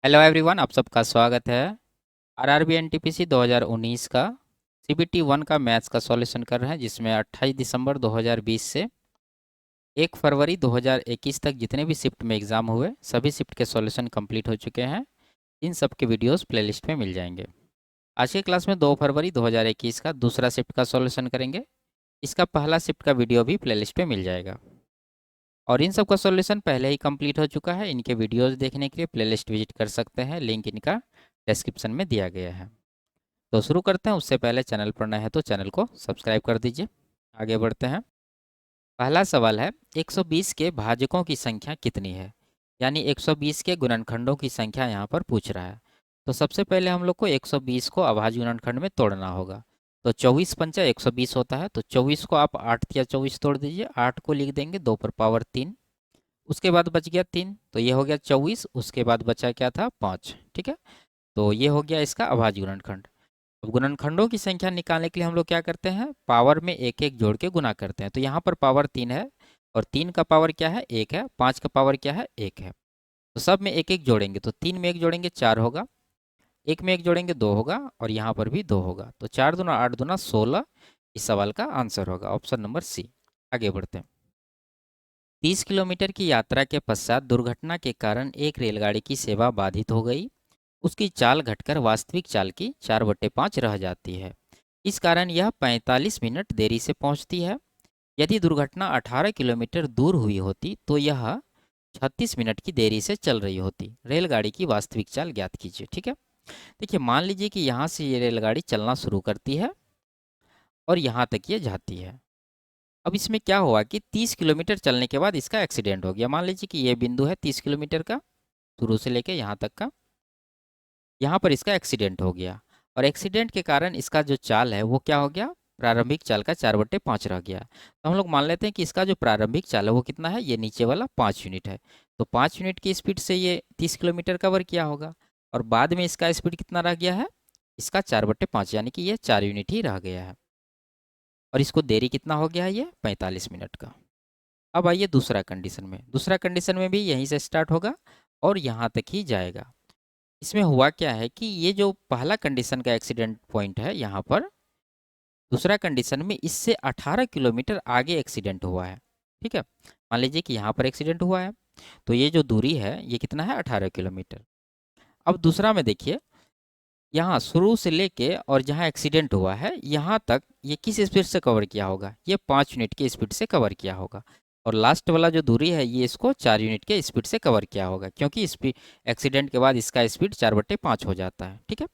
Hello everyone, आप सबका स्वागत है। आरआरबी एनटीपीसी 2019 का सीबीटी 1 का मैथ्स का सॉल्यूशन कर रहे हैं, जिसमें 28 दिसंबर 2020 से 1 फरवरी 2021 तक जितने भी शिफ्ट में एग्ज़ाम हुए सभी शिफ्ट के सॉल्यूशन कंप्लीट हो चुके हैं। इन सब के वीडियोस प्लेलिस्ट में मिल जाएंगे। आज की क्लास में 2 फरवरी 2021 का दूसरा शिफ्ट का सॉल्यूशन करेंगे। इसका पहला शिफ्ट का वीडियो भी प्लेलिस्ट में मिल जाएगा। और इन सब का सॉल्यूशन पहले ही कंप्लीट हो चुका है। इनके वीडियोस देखने के लिए प्लेलिस्ट विजिट कर सकते हैं, लिंक इनका डिस्क्रिप्शन में दिया गया है। तो शुरू करते हैं। उससे पहले चैनल पर नए हैं तो चैनल को सब्सक्राइब कर दीजिए। आगे बढ़ते हैं। पहला सवाल है, 120 के भाजकों की संख्या कितनी है? यानी 120 के गुणनखंडों की संख्या यहाँ पर पूछ रहा है। तो सबसे पहले हम लोग को 120 को अभाज्य गुणनखंड में तोड़ना होगा। तो 24 पंचा 120 होता है, तो 24 को आप 8 या 24 तोड़ दीजिए। 8 को लिख देंगे 2 पर पावर 3। उसके बाद बच गया 3, तो ये हो गया 24। उसके बाद बचा क्या था? 5। ठीक है, तो ये हो गया इसका अभाज्य गुणनखंड। अब गुणनखंडों की संख्या निकालने के लिए हम लोग क्या करते हैं? पावर में एक एक जोड़ के गुना करते हैं। तो यहाँ पर पावर 3 है, और 3 का पावर क्या है? 1 है। 5 का पावर क्या है? 1 है। तो सब में एक एक जोड़ेंगे, तो 3 में एक जोड़ेंगे 4 होगा, 1 में एक जोड़ेंगे 2 होगा, और यहाँ पर भी 2 होगा। तो 4 दूना 8 दूना 16 इस सवाल का आंसर होगा, ऑप्शन नंबर सी। आगे बढ़ते हैं। 30 किलोमीटर की यात्रा के पश्चात दुर्घटना के कारण एक रेलगाड़ी की सेवा बाधित हो गई। उसकी चाल घटकर वास्तविक चाल की 4/5 रह जाती है। इस कारण यह 45 मिनट देरी से पहुंचती है। यदि दुर्घटना 18 किलोमीटर दूर हुई होती तो यह 36 मिनट की देरी से चल रही होती। रेलगाड़ी की वास्तविक चाल ज्ञात कीजिए। ठीक है, देखिए मान लीजिए कि यहाँ से ये रेलगाड़ी चलना शुरू करती है और यहाँ तक ये जाती है। अब इसमें क्या हुआ कि 30 किलोमीटर चलने के बाद इसका एक्सीडेंट हो गया। मान लीजिए कि ये बिंदु है 30 किलोमीटर का, शुरू से लेके यहाँ तक का। यहाँ पर इसका एक्सीडेंट हो गया, और एक्सीडेंट के कारण इसका जो चाल है वो क्या हो गया? प्रारंभिक चाल का 4/5 रह गया। तो हम लोग मान लेते हैं कि इसका जो प्रारंभिक चाल है वो कितना है? ये नीचे वाला 5 यूनिट है। तो 5 यूनिट की स्पीड से ये 30 किलोमीटर कवर किया होगा, और बाद में इसका स्पीड कितना रह गया है? इसका 4/5, यानी कि ये 4 यूनिट ही रह गया है। और इसको देरी कितना हो गया है? ये 45 मिनट का। अब आइए दूसरा कंडीशन में। दूसरा कंडीशन में भी यहीं से स्टार्ट होगा और यहाँ तक ही जाएगा। इसमें हुआ क्या है कि ये जो पहला कंडीशन का एक्सीडेंट पॉइंट है यहाँ पर, दूसरा कंडीशन में इससे 18 किलोमीटर आगे एक्सीडेंट हुआ है। ठीक है, मान लीजिए कि यहाँ पर एक्सीडेंट हुआ है, तो ये जो दूरी है ये कितना है? 18 किलोमीटर। अब दूसरा में देखिए, यहाँ शुरू से लेके और जहाँ एक्सीडेंट हुआ है यहाँ तक ये किस स्पीड से कवर किया होगा? ये 5 यूनिट की स्पीड से कवर किया होगा। और लास्ट वाला जो दूरी है ये इसको 4 यूनिट के स्पीड से कवर किया होगा, क्योंकि स्पीड एक्सीडेंट के बाद इसका स्पीड 4/5 हो जाता है। ठीक है,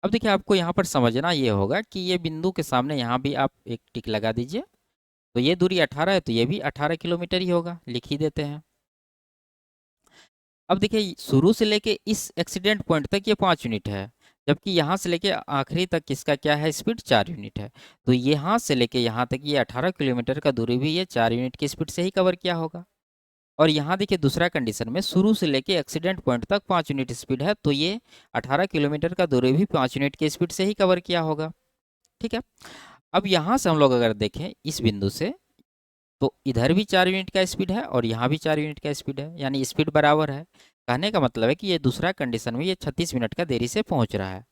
अब देखिए आपको यहाँ पर समझना ये होगा कि ये बिंदु के सामने यहाँ भी आप एक टिक लगा दीजिए। तो ये दूरी 18 है, तो ये भी 18 किलोमीटर ही होगा, लिख ही देते हैं। अब देखिए शुरू से लेके इस एक्सीडेंट पॉइंट तक ये 5 यूनिट है, जबकि यहाँ से लेके आखिरी तक इसका क्या है? स्पीड 4 यूनिट है। तो यहाँ से लेके यहाँ तक ये 18 किलोमीटर का दूरी भी ये 4 यूनिट की स्पीड से ही कवर किया होगा। और यहाँ देखिए दूसरा कंडीशन में शुरू से लेके एक्सीडेंट पॉइंट तक 5 यूनिट स्पीड है, तो ये 18 किलोमीटर का दूरी भी 5 यूनिट की स्पीड से ही कवर किया होगा। ठीक है, अब यहाँ से हम लोग अगर देखें इस बिंदु से, तो इधर भी 4 यूनिट का स्पीड है और यहाँ भी 4 यूनिट का स्पीड है, यानी स्पीड बराबर है। कहने का मतलब है कि ये दूसरा कंडीशन में ये 36 मिनट का देरी से पहुँच रहा है,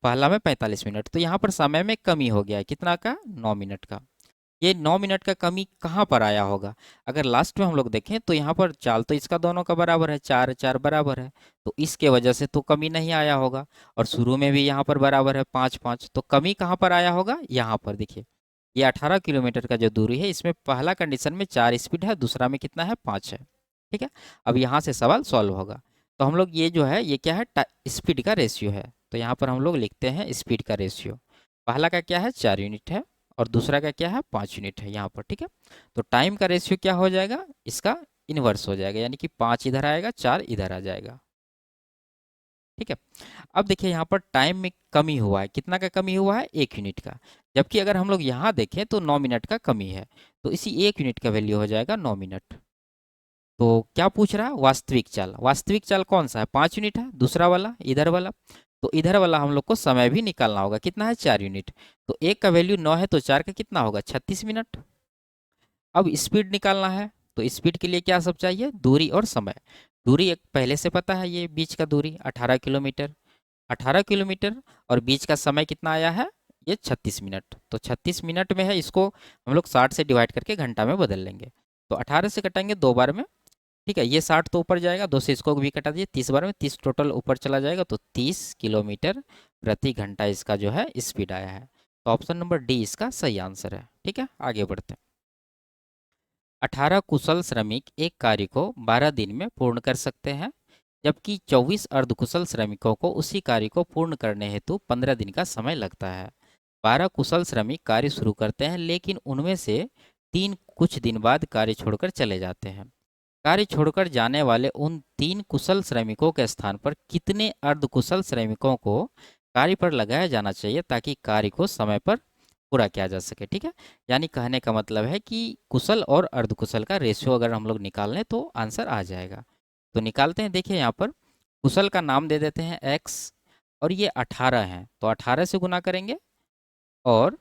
पहला में 45 मिनट। तो यहाँ पर समय में कमी हो गया है, कितना का? 9 मिनट का। ये 9 मिनट का कमी कहाँ पर आया होगा? अगर लास्ट में हम लोग देखें तो यहाँ पर चाल तो इसका दोनों का बराबर है, 4 4 बराबर है, तो इसके वजह से तो कमी नहीं आया होगा। और शुरू में भी यहाँ पर बराबर है 5 5, तो कमी कहाँ पर आया होगा? यहाँ पर देखिए, ये 18 किलोमीटर का जो दूरी है इसमें पहला कंडीशन में 4 स्पीड है, दूसरा में कितना है? 5 है। ठीक है, अब यहाँ से सवाल सॉल्व होगा। तो हम लोग ये जो है ये क्या है? स्पीड का रेशियो है। तो यहाँ पर हम लोग लिखते हैं स्पीड का रेशियो। पहला का क्या है? 4 यूनिट है, और दूसरा का क्या है? 5 यूनिट है यहाँ पर। ठीक है, तो टाइम का रेशियो क्या हो जाएगा? इसका इन्वर्स हो जाएगा, यानी कि 5 इधर आएगा, 4 इधर आ जाएगा। ठीक है, अब देखिए यहाँ पर टाइम में कमी हुआ है, कितना का कमी हुआ है? 1 यूनिट का। जबकि अगर हम लोग यहाँ देखें तो 9 मिनट का कमी है, तो इसी 1 यूनिट का वैल्यू हो जाएगा 9 मिनट। तो क्या पूछ रहा है? वास्तविक चाल। वास्तविक चाल कौन सा है? 5 यूनिट है, दूसरा वाला इधर वाला। तो इधर वाला हम लोग को समय भी निकालना होगा, कितना है? 4 यूनिट। तो एक का वैल्यू 9 है, तो 4 का कितना होगा? 36 मिनट। अब स्पीड निकालना है, तो स्पीड के लिए क्या सब चाहिए? दूरी और समय। दूरी एक पहले से पता है, ये बीच का दूरी 18 किलोमीटर, 18 किलोमीटर, और बीच का समय कितना आया है, ये 36 मिनट। तो 36 मिनट में है, इसको हम लोग 60 से डिवाइड करके घंटा में बदल लेंगे। तो 18 से कटाएंगे 2 बार में, ठीक है, ये 60 तो ऊपर जाएगा, 2 से इसको भी कटा दीजिए, 30 बार में 30 टोटल ऊपर चला जाएगा, तो 30 किलोमीटर प्रति घंटा इसका जो है स्पीड आया है। तो ऑप्शन नंबर डी इसका सही आंसर है। ठीक है, आगे बढ़ते हैं। 18 कुशल श्रमिक एक कार्य को 12 दिन में पूर्ण कर सकते हैं, जबकि 24 अर्धकुशल श्रमिकों को उसी कार्य को पूर्ण करने हेतु 15 दिन का समय लगता है। 12 कुशल श्रमिक कार्य शुरू करते हैं, लेकिन उनमें से 3 कुछ दिन बाद कार्य छोड़कर चले जाते हैं। कार्य छोड़कर जाने वाले उन 3 कुशल श्रमिकों के स्थान पर कितने अर्धकुशल श्रमिकों को कार्य पर लगाया जाना चाहिए ताकि कार्य को समय पर पूरा किया जा सके। ठीक है, यानी कहने का मतलब है कि कुशल और अर्धकुशल का रेशियो अगर हम लोग निकाल लें तो आंसर आ जाएगा। तो निकालते हैं, देखिए यहाँ पर कुशल का नाम दे देते हैं x, और ये 18 हैं तो 18 से गुना करेंगे, और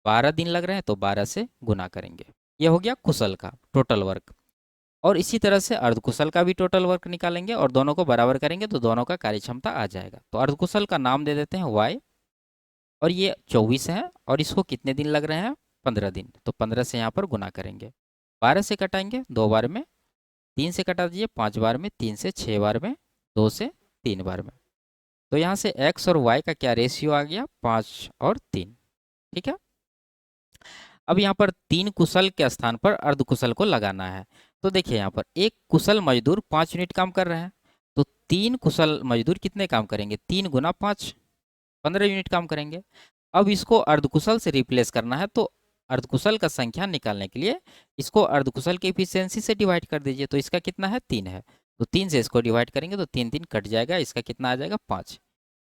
12 दिन लग रहे हैं तो 12 से गुना करेंगे। ये हो गया कुशल का टोटल वर्क। और इसी तरह से अर्धकुशल का भी टोटल वर्क निकालेंगे और दोनों को बराबर करेंगे तो दोनों का कार्यक्षमता आ जाएगा। तो अर्धकुशल का नाम दे देते हैं y, और ये 24 है, और इसको कितने दिन लग रहे हैं, 15 दिन। तो 15 से यहाँ पर गुना करेंगे, 12 से कटाएंगे 2 बार में, 3 से कटा दीजिए 5 बार में, 3 से 6 बार में, 2 से 3 बार में। तो यहाँ से x और y का क्या रेशियो आ गया, 5 और 3। ठीक है, अब यहाँ पर 3 कुशल के स्थान पर अर्धकुशल को लगाना है। तो देखिए यहाँ पर एक कुशल मजदूर 5 यूनिट काम कर रहे हैं, तो 3 कुशल मजदूर कितने काम करेंगे, 3 गुना 5, 15 यूनिट काम करेंगे। अब इसको अर्धकुशल से रिप्लेस करना है, तो अर्धकुशल का संख्या निकालने के लिए इसको अर्धकुशल की एफिशिएंसी से डिवाइड कर दीजिए। तो इसका कितना है, 3 है, तो 3 से इसको डिवाइड करेंगे तो 3 3 कट जाएगा, इसका कितना आ जाएगा, 5।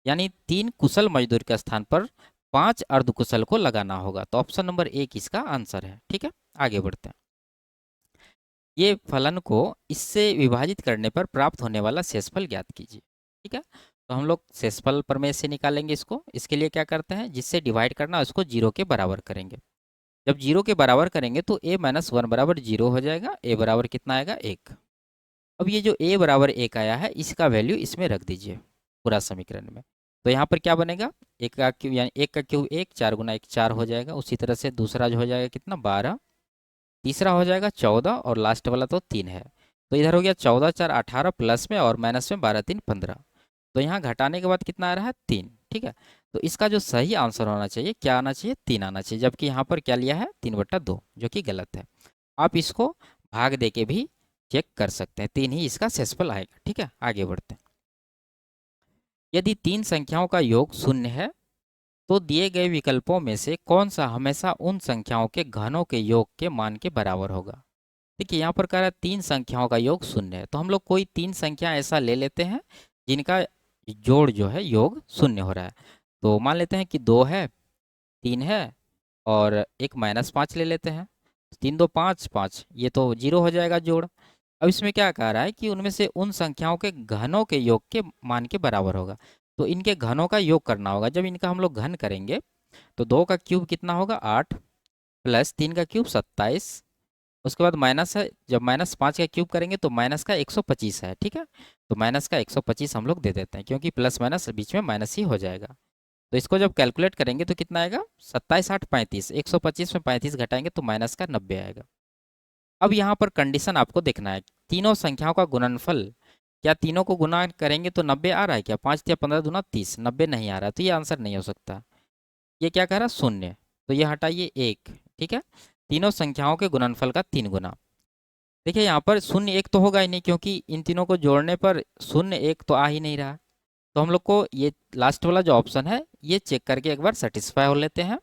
यानी 3 कुशल मजदूर के स्थान पर 5 अर्धकुशल को लगाना होगा। तो ऑप्शन नंबर 1 इसका आंसर है। ठीक है, आगे बढ़ते हैं। ये फलन को इससे विभाजित करने पर प्राप्त होने वाला शेषफल ज्ञात कीजिए। ठीक है, तो हम लोग शेषफल प्रमेय से निकालेंगे इसको। इसके लिए क्या करते हैं, जिससे डिवाइड करना है उसको 0 के बराबर करेंगे। जब 0 के बराबर करेंगे तो a माइनस 1 बराबर 0 हो जाएगा, a बराबर कितना आएगा, 1। अब ये जो a बराबर 1 आया है, इसका वैल्यू इसमें रख दीजिए पूरा समीकरण में। तो यहाँ पर क्या बनेगा, 1 का क्यूब, यानी 1 का क्यूब 1, 4 गुना 1 4 हो जाएगा। उसी तरह से दूसरा जो हो जाएगा कितना, 12, तीसरा हो जाएगा 14, और लास्ट वाला तो 3 है। तो इधर हो गया 14 4 18 प्लस में और माइनस में 12 3 15। तो यहाँ घटाने के बाद कितना आ रहा है, 3। ठीक है, तो इसका जो सही आंसर होना चाहिए, क्या आना चाहिए, 3 आना चाहिए, जबकि यहाँ पर क्या लिया है, 3/2, जो कि गलत है। आप इसको भाग दे के भी चेक कर सकते हैं, 3 ही इसका शेषफल आएगा। ठीक है, आगे बढ़ते हैं। यदि 3 संख्याओं का योग 0 है तो दिए गए विकल्पों में से कौन सा हमेशा उन संख्याओं के घनों के योग के मान के बराबर होगा। देखिए यहाँ पर कह रहा है 3 संख्याओं का योग 0 है, तो हम लोग कोई 3 संख्या ऐसा ले लेते हैं जिनका जोड़ जो है योग 0 हो रहा है। तो मान लेते हैं कि 2 है, 3 है, और एक -5 ले लेते हैं। 3 2 5 5, ये तो 0 हो जाएगा जोड़। अब इसमें क्या कह रहा है कि उनमें से उन संख्याओं के घनों के योग के मान के बराबर होगा। तो इनके घनों का योग करना होगा। जब इनका हम लोग घन करेंगे तो 2 का क्यूब कितना होगा, 8, प्लस 3 का क्यूब 27, उसके बाद माइनस है, जब -5 का क्यूब करेंगे तो माइनस का 125 है। ठीक है, तो माइनस का 125 हम लोग दे देते हैं, क्योंकि प्लस माइनस बीच में माइनस ही हो जाएगा। तो इसको जब कैलकुलेट करेंगे तो कितना आएगा, 27 8 35, 125 में 35 घटाएंगे तो माइनस का 90 आएगा। अब यहाँ पर कंडीशन आपको देखना है, तीनों संख्याओं का गुणनफल, क्या तीनों को गुना करेंगे तो 90 आ रहा है क्या, 5 या 15 दूना 30, 90 नहीं आ रहा, तो ये आंसर नहीं हो सकता। ये क्या कह रहा है, 0, तो ये हटाइए 1। ठीक है, तीनों संख्याओं के गुणनफल का 3 गुना। देखिए यहाँ पर 0 1 तो होगा ही नहीं, क्योंकि इन तीनों को जोड़ने पर 0 1 तो आ ही नहीं रहा। तो हम लोग को ये लास्ट वाला जो ऑप्शन है ये चेक करके एक बार सेटिस्फाई हो लेते हैं।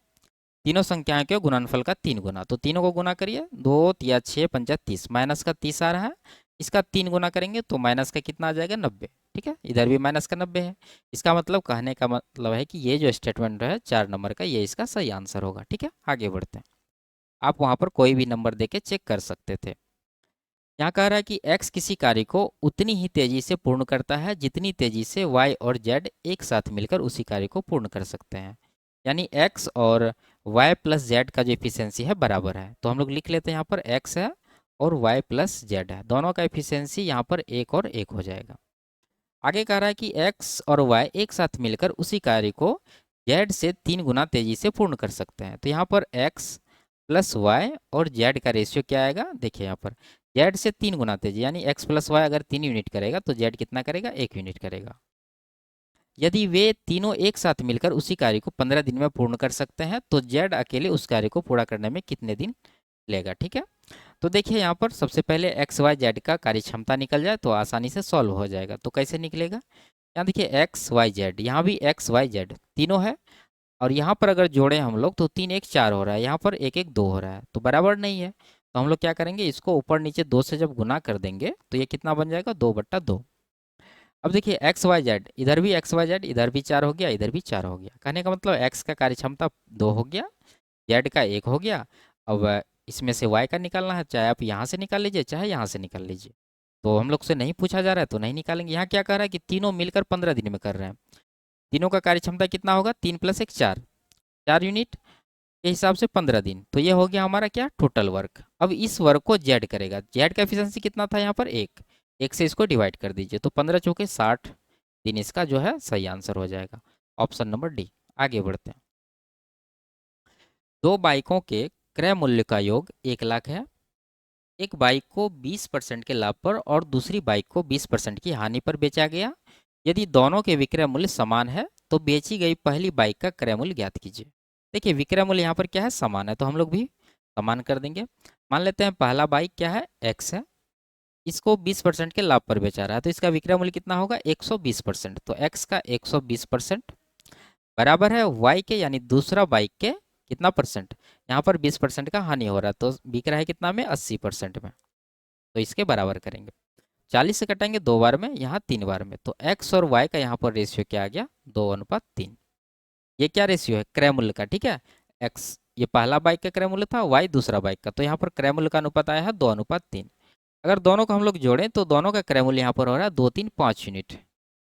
तीनों संख्याओं के गुणनफल का 3 गुना, तो तीनों को गुना करिए, 2 या 6 पंजा 30, माइनस का 30 आ रहा है, इसका 3 गुना करेंगे तो माइनस का कितना आ जाएगा, 90। ठीक है, इधर भी माइनस का 90 है। इसका मतलब, कहने का मतलब है कि ये जो स्टेटमेंट है 4 नंबर का, ये इसका सही आंसर होगा। ठीक है, आगे बढ़ते हैं। आप वहाँ पर कोई भी नंबर दे के चेक कर सकते थे। यहाँ कह रहा है कि x किसी कार्य को उतनी ही तेजी से पूर्ण करता है जितनी तेजी से y और z एक साथ मिलकर उसी कार्य को पूर्ण कर सकते हैं। यानी x और y प्लस z का जो एफिशिएंसी है बराबर है। तो हम लोग लिख लेते हैं, यहाँ पर x है और y प्लस जेड है, दोनों का एफिशिएंसी यहाँ पर एक और एक हो जाएगा। आगे कह रहा है कि x और y एक साथ मिलकर उसी कार्य को z से 3 गुना तेजी से पूर्ण कर सकते हैं। तो यहाँ पर x प्लस वाई और z का रेशियो क्या आएगा, देखिए यहाँ पर z से 3 गुना तेजी, यानी x प्लस वाई अगर 3 यूनिट करेगा तो z कितना करेगा, 1 यूनिट करेगा। यदि वे तीनों एक साथ मिलकर उसी कार्य को 15 दिन में पूर्ण कर सकते हैं तो z अकेले उस कार्य को पूरा करने में कितने दिन लेगा। ठीक है, तो देखिए यहाँ पर सबसे पहले एक्स वाई जेड का कार्य क्षमता निकल जाए तो आसानी से सॉल्व हो जाएगा। तो कैसे निकलेगा, यहाँ देखिए एक्स वाई जेड, यहाँ भी एक्स वाई जेड तीनों है, और यहाँ पर अगर जोड़ें हम लोग तो 3 1 4 हो रहा है, यहाँ पर 1 1 2 हो रहा है, तो बराबर नहीं है। तो हम लोग क्या करेंगे, इसको ऊपर नीचे 2 से जब गुना कर देंगे तो ये कितना बन जाएगा, 2/2। अब देखिए एक्स वाई जेड, इधर भी एक्स वाई जेड, इधर भी 4 हो गया, इधर भी 4 हो गया। कहने का मतलब एक्स का कार्य क्षमता 2 हो गया, जेड का 1 हो गया। अब इसमें से वाई का निकालना है, चाहे आप यहाँ से निकाल लीजिए चाहे यहाँ से निकाल लीजिए। तो हम लोग से नहीं पूछा जा रहा है तो नहीं निकालेंगे। यहाँ क्या कह रहा है कि तीनों मिलकर 15 दिन में कर रहे हैं, तीनों का कार्य क्षमता कितना होगा, 3 + 1 4, 4 यूनिट के हिसाब से 15 दिन। तो ये हो गया हमारा क्या, टोटल वर्क। अब इस वर्क को जेड करेगा, जेड का एफिशिएंसी कितना था यहाँ पर, एक, एक से इसको डिवाइड कर दीजिए तो 15 चौके 60 दिन, इसका जो है सही आंसर हो जाएगा ऑप्शन नंबर डी। आगे बढ़ते हैं। दो बाइकों के क्रय मूल्य का योग 1 लाख है। एक बाइक को 20% के लाभ पर और दूसरी बाइक को 20% की हानि पर बेचा गया। यदि दोनों के विक्रय मूल्य समान है तो बेची गई पहली बाइक का क्रय मूल्य ज्ञात कीजिए। देखिए विक्रय मूल्य यहाँ पर क्या है, समान है, तो हम लोग भी समान कर देंगे। मान लेते हैं पहला बाइक क्या है, एक्स है, इसको 20% के लाभ पर बेचा रहा है, तो इसका विक्रय मूल्य कितना होगा, 120%। तो एक्स का 120% बराबर है वाई के, यानी दूसरा बाइक के कितना परसेंट, यहाँ पर 20% का हानि हो रहा है, तो बिक रहा है कितना में, 80% में, तो इसके बराबर करेंगे। 40 से कटेंगे 2 बार में, यहाँ 3 बार में, तो x और y का यहाँ पर रेशियो क्या आ गया, 2:3। ये क्या रेशियो है, क्रय मूल्य का। ठीक है, x ये पहला बाइक का क्रय मूल्य था, y दूसरा बाइक का, तो यहाँ पर क्रय मूल्य का अनुपात आया है 2:3। अगर दोनों को हम लोग जोड़ें तो दोनों का क्रय मूल्य यहाँ पर हो रहा है 2 3 5 यूनिट,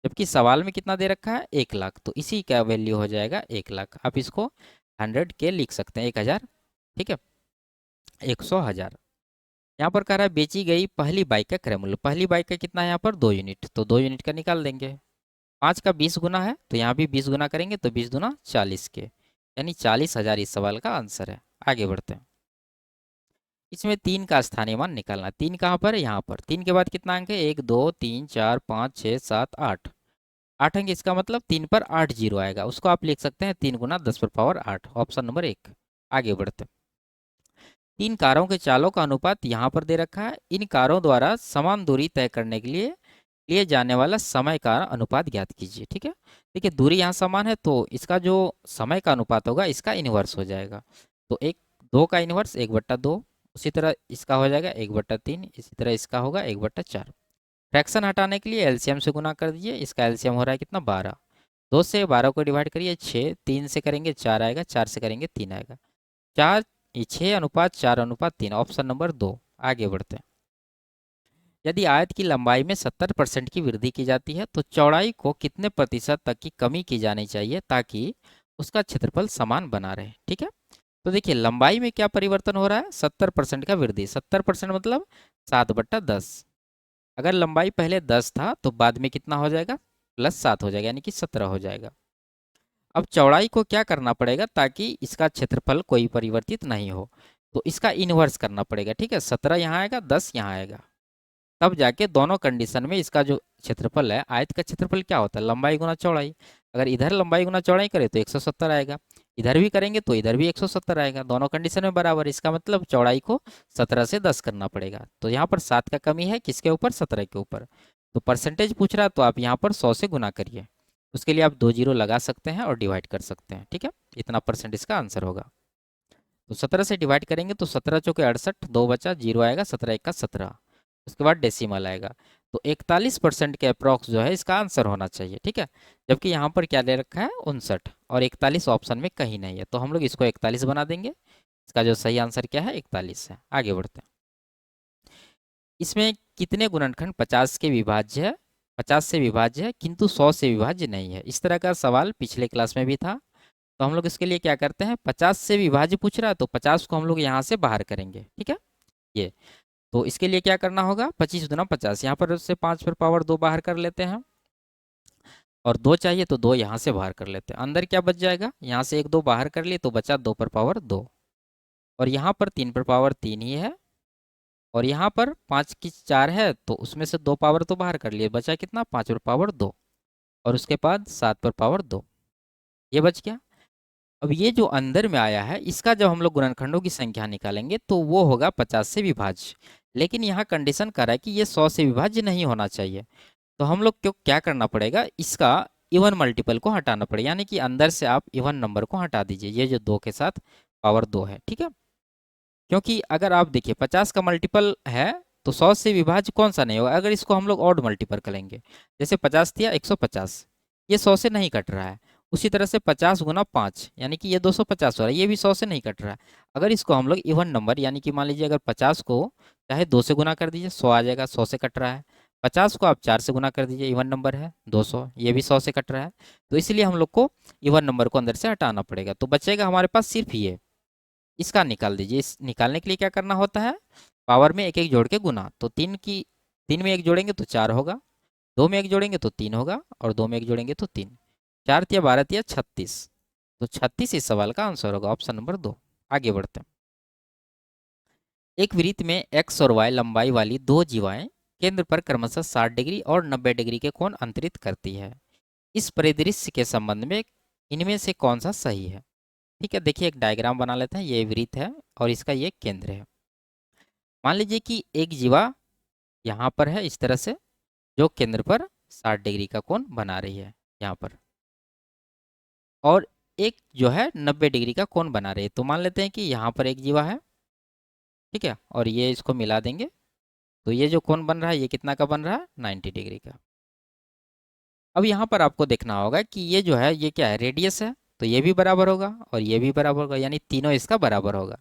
जबकि सवाल में कितना दे रखा है, 1 लाख, तो इसी का वैल्यू हो जाएगा 1 लाख। आप इसको 100 के लिख सकते हैं, 1000, ठीक है, 100,000। यहाँ पर कह रहा है बेची गई पहली बाइक का क्रय मूल्य, पहली बाइक का कितना है यहाँ पर, 2 यूनिट, तो 2 यूनिट का निकाल देंगे। 5 का 20 गुना है तो यहाँ भी 20 गुना करेंगे, तो 20 दूना 40 के, यानी 40,000 इस सवाल का आंसर है। आगे बढ़ते हैं। इसमें 3 का स्थानीय मान निकालना है। 3 कहाँ पर है, यहाँ पर। 3 के बाद कितना अंक है, 1 2 3 4 5 6 7 8, 8 अंक, इसका मतलब 3 पर 8 जीरो आएगा, उसको आप लिख सकते हैं 3 गुना 10⁻8, ऑप्शन नंबर 1। आगे बढ़ते हैं। 3 कारों के चालों का अनुपात यहाँ पर दे रखा है। इन कारों द्वारा समान दूरी तय करने के लिए जाने वाला समय का अनुपात ज्ञात कीजिए। ठीक है, देखिए दूरी यहाँ समान है तो इसका जो समय का अनुपात होगा इसका इन्वर्स हो जाएगा, तो 2 का इन्वर्स 1/2, उसी तरह इसका हो जाएगा 1/3, इसी तरह इसका होगा 1/4। फ्रैक्शन हटाने के लिए एलसीएम से गुना कर दीजिए, इसका एलसीएम हो रहा है कितना, 12। 2 से 12 को डिवाइड करिए 6, 3 से करेंगे 4 आएगा, 4 से करेंगे 3 आएगा, 4 6:4:3, ऑप्शन नंबर 2। आगे बढ़ते हैं। यदि आयत की लंबाई में 70% की वृद्धि की जाती है तो चौड़ाई को कितने प्रतिशत तक की कमी की जानी चाहिए ताकि उसका क्षेत्रफल समान बना रहे। ठीक है, तो देखिए लंबाई में क्या परिवर्तन हो रहा है, 70% का वृद्धि, 70% मतलब 7/10। अगर लंबाई पहले 10 था तो बाद में कितना हो जाएगा, +7 हो जाएगा, यानी कि 17 हो जाएगा। अब चौड़ाई को क्या करना पड़ेगा ताकि इसका क्षेत्रफल कोई परिवर्तित नहीं हो, तो इसका इन्वर्स करना पड़ेगा। ठीक है, 17 यहाँ आएगा, 10 यहाँ आएगा, तब जाके दोनों कंडीशन में इसका जो क्षेत्रफल है, आयत का क्षेत्रफल क्या होता है, लंबाई गुना चौड़ाई। अगर इधर लंबाई गुना चौड़ाई करें तो 170 आएगा, इधर भी करेंगे तो इधर भी 170 आएगा, दोनों कंडीशन में बराबर। इसका मतलब चौड़ाई को 17 से 10 करना पड़ेगा, तो यहाँ पर 7 का कमी है, किसके ऊपर, 17 के ऊपर। तो परसेंटेज पूछ रहा है तो आप यहाँ पर 100 से गुना करिए, उसके लिए आप 2 जीरो लगा सकते हैं और डिवाइड कर सकते हैं। ठीक है, इतना परसेंट इसका आंसर होगा। तो 17 से डिवाइड करेंगे तो 17 चौके 68, 2 बचा, जीरो आएगा, 17 1 का 17, उसके बाद डेसिमल आएगा, तो 41% के अप्रॉक्स जो है इसका आंसर होना चाहिए। ठीक है, जबकि यहाँ पर क्या दे रखा है, 59, और 41 ऑप्शन में कहीं नहीं है, तो हम लोग इसको 41 बना देंगे। इसका जो सही आंसर क्या है, 41 है। आगे बढ़ते हैं। इसमें कितने गुणनखंड 50 के विभाज्य है, 50 से विभाज्य है किंतु 100 से विभाज्य नहीं है। इस तरह का सवाल पिछले क्लास में भी था, तो हम लोग इसके लिए क्या करते हैं, 50 से विभाज्य पूछ रहा है तो 50 को हम लोग यहाँ से बाहर करेंगे। ठीक है, ये तो इसके लिए क्या करना होगा, 25 दूना 50, यहाँ पर उससे 5 पर पावर 2 बाहर कर लेते हैं, और 2 चाहिए तो 2 यहाँ से बाहर कर लेते हैं। अंदर क्या बच जाएगा, यहाँ से 1 2 बाहर कर लिए तो बचा 2 पर पावर 2, और यहाँ पर 3 पर पावर 3 ही है, और यहाँ पर 5 की 4 है तो उसमें से 2 पावर तो बाहर कर लिए, बचा कितना, 5 पर पावर 2, और उसके बाद 7 पर पावर 2, ये बच गया। अब ये जो अंदर में आया है इसका जब हम लोग गुणनखंडों की संख्या निकालेंगे तो वो होगा 50 से विभाज्य, लेकिन यहाँ कंडीशन कर रहा है कि ये 100 से विभाज्य नहीं होना चाहिए। तो हम लोग क्यों क्या करना पड़ेगा, इसका इवन मल्टीपल को हटाना पड़ेगा, यानी कि अंदर से आप इवन नंबर को हटा दीजिए, ये जो 2 के साथ पावर 2 है, ठीक है। क्योंकि अगर आप देखिए 50 का मल्टीपल है तो 100 से विभाज्य कौन सा नहीं होगा, अगर इसको हम लोग ऑड मल्टीपल करेंगे, जैसे 50 दिया 150, ये 100 से नहीं कट रहा है। उसी तरह से 50 गुना 5 यानी कि ये 250 हो रहा है, ये भी 100 से नहीं कट रहा है। अगर इसको हम लोग इवन नंबर यानी कि मान लीजिए अगर 50 को चाहे 2 से गुना कर दीजिए 100 आ जाएगा, 100 से कट रहा है। 50 को आप 4 से गुना कर दीजिए, इवन नंबर है 200, ये भी 100 से कट रहा है। तो इसलिए हम लोग को इवन नंबर को अंदर से हटाना पड़ेगा, तो बचेगा हमारे पास सिर्फ ये, इसका निकाल दीजिए। इस निकालने के लिए क्या करना होता है, पावर में एक एक जोड़ के गुना, तो 3 में एक जोड़ेंगे तो 4 होगा, 2 में एक जोड़ेंगे तो 3 होगा, और 2 में एक जोड़ेंगे तो 3, 4 तिया 12 तिया 36, तो 36 इस सवाल का आंसर होगा, ऑप्शन नंबर 2। आगे बढ़ते हैं। एक वृत्त में एक्स और वाई लंबाई वाली दो जीवाएं केंद्र पर क्रमशः 60 डिग्री और 90 डिग्री के कोण अंतरित करती है। इस परिदृश्य के संबंध में इनमें से कौन सा सही है। ठीक है, देखिए एक डायग्राम बना लेते हैं, ये वृत्त है और इसका ये केंद्र है। मान लीजिए कि एक जीवा यहाँ पर है इस तरह से, जो केंद्र पर 60 डिग्री का कोण बना रही है यहाँ पर, और एक जो है 90 डिग्री का कोण बना रही है। तो मान लेते हैं कि यहाँ पर एक जीवा है, ठीक है, और ये इसको मिला देंगे, तो ये जो कोण बन रहा है ये कितना का बन रहा है, 90 डिग्री का। अब यहाँ पर आपको देखना होगा कि ये जो है ये क्या है, रेडियस है, तो ये भी बराबर होगा और ये भी बराबर होगा, यानी तीनों इसका बराबर होगा।